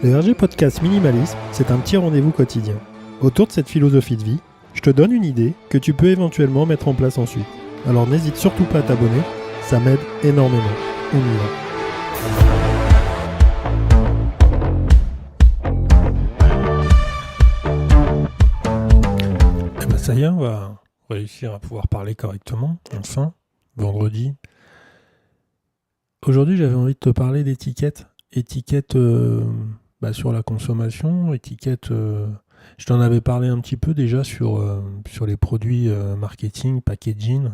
Le RG Podcast Minimalisme, c'est un petit rendez-vous quotidien. Autour de cette philosophie de vie, je te donne une idée que tu peux éventuellement mettre en place ensuite. Alors n'hésite surtout pas à t'abonner, ça m'aide énormément. On y va. Et ben ça y est, on va réussir à pouvoir parler correctement, enfin, vendredi. Aujourd'hui, j'avais envie de te parler d'étiquettes. Étiquettes sur la consommation, étiquettes... je t'en avais parlé un petit peu déjà sur les produits marketing, packaging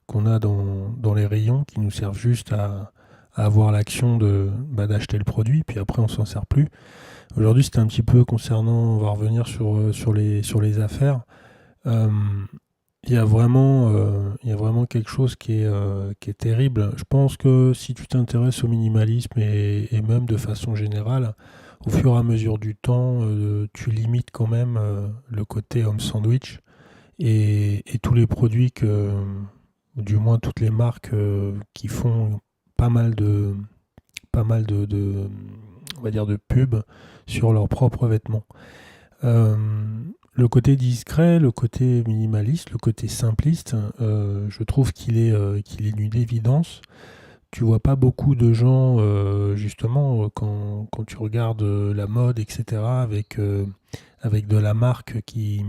qu'on a dans les rayons qui nous servent juste à avoir l'action d'acheter le produit, puis après on s'en sert plus. Aujourd'hui, c'était un petit peu concernant, on va revenir sur les affaires. Il y a vraiment quelque chose qui est terrible. Je pense que si tu t'intéresses au minimalisme et même de façon générale, au fur et à mesure du temps, tu limites quand même le côté home sandwich et tous les produits du moins toutes les marques qui font pas mal de on va dire de pubs sur leurs propres vêtements. Le côté discret, le côté minimaliste, le côté simpliste, je trouve qu'il est d'une évidence. Tu vois pas beaucoup de gens, justement, quand tu regardes la mode, etc., avec de la marque qui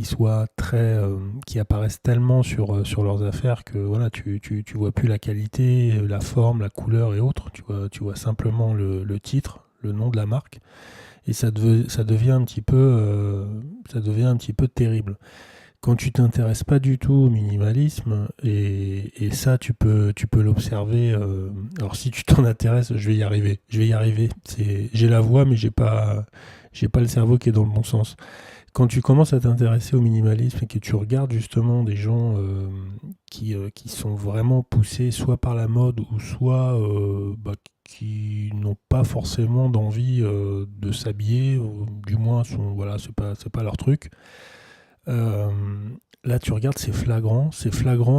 soit très, qui apparaissent tellement sur leurs affaires que voilà, tu vois plus la qualité, la forme, la couleur et autres. Tu vois simplement le titre, le nom de la marque. Et ça devient un petit peu terrible. Quand tu t'intéresses pas du tout au minimalisme, et ça tu peux l'observer. Alors si tu t'en intéresses, je vais y arriver. J'ai la voix, mais j'ai pas le cerveau qui est dans le bon sens. Quand tu commences à t'intéresser au minimalisme et que tu regardes justement des gens qui sont vraiment poussés soit par la mode ou soit qui n'ont pas forcément d'envie de s'habiller, ou du moins c'est pas leur truc. Là tu regardes, c'est flagrant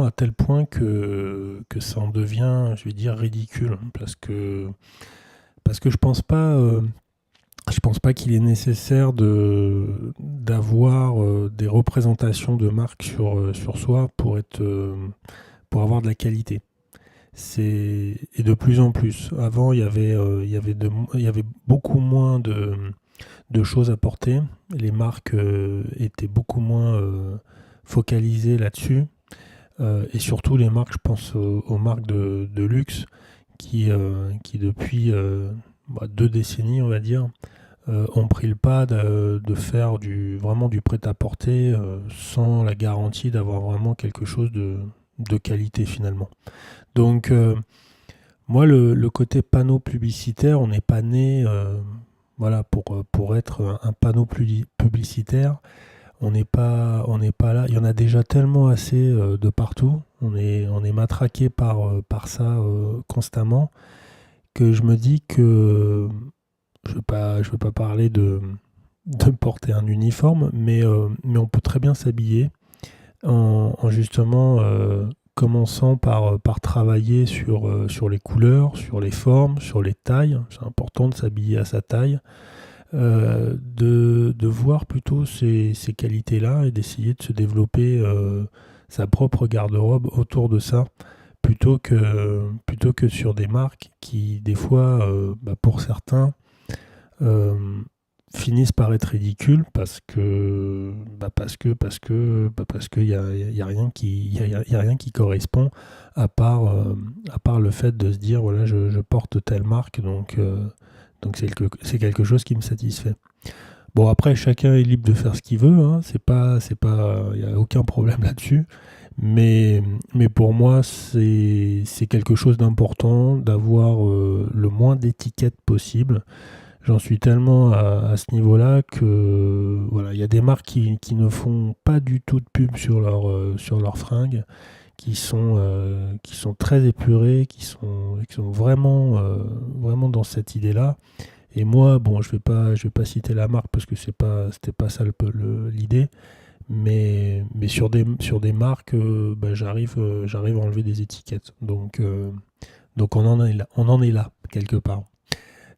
à tel point que ça en devient, je vais dire, ridicule, parce que je pense pas qu'il est nécessaire d'avoir des représentations de marques sur soi pour avoir de la qualité. Et de plus en plus. Avant, il y avait beaucoup moins de choses à porter. Les marques étaient beaucoup moins focalisées là-dessus. Et surtout les marques, je pense aux marques de luxe qui depuis 2 décennies, on va dire, ont pris le pas de faire vraiment du prêt-à-porter sans la garantie d'avoir vraiment quelque chose de qualité finalement. Donc moi le côté panneau publicitaire, on n'est pas né pour être un panneau publicitaire. On n'est pas là. Il y en a déjà tellement assez de partout. On est matraqué par ça constamment, que je me dis que je veux pas parler de porter un uniforme, mais on peut très bien s'habiller en justement commençant par travailler sur les couleurs, sur les formes, sur les tailles. C'est important de s'habiller à sa taille, de voir plutôt ces qualités-là et d'essayer de se développer sa propre garde-robe autour de ça, plutôt que sur des marques qui, des fois, pour certains, finissent par être ridicules parce que y a rien qui correspond à part le fait de se dire voilà, je porte telle marque, donc c'est quelque chose qui me satisfait. Bon, après chacun est libre de faire ce qu'il veut, hein, il y a aucun problème là-dessus, mais pour moi c'est quelque chose d'important d'avoir le moins d'étiquettes possible. J'en suis tellement à ce niveau-là que voilà, il y a des marques qui ne font pas du tout de pub sur leurs fringues, qui sont très épurées, qui sont vraiment dans cette idée-là. Et moi, bon, je vais pas citer la marque parce que c'était pas ça l'idée, mais sur des marques, j'arrive à enlever des étiquettes. Donc on en est là quelque part.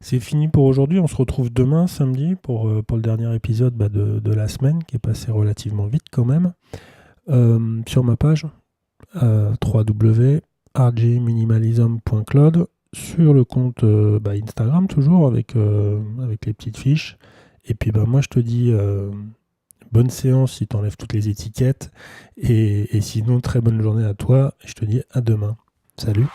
C'est fini pour aujourd'hui. On se retrouve demain, samedi, pour le dernier épisode de la semaine, qui est passé relativement vite quand même. Sur ma page, www.rgminimalism.cloud, sur le compte Instagram, toujours, avec les petites fiches. Et puis moi, je te dis bonne séance si tu enlèves toutes les étiquettes. Et sinon, très bonne journée à toi. Je te dis à demain. Salut.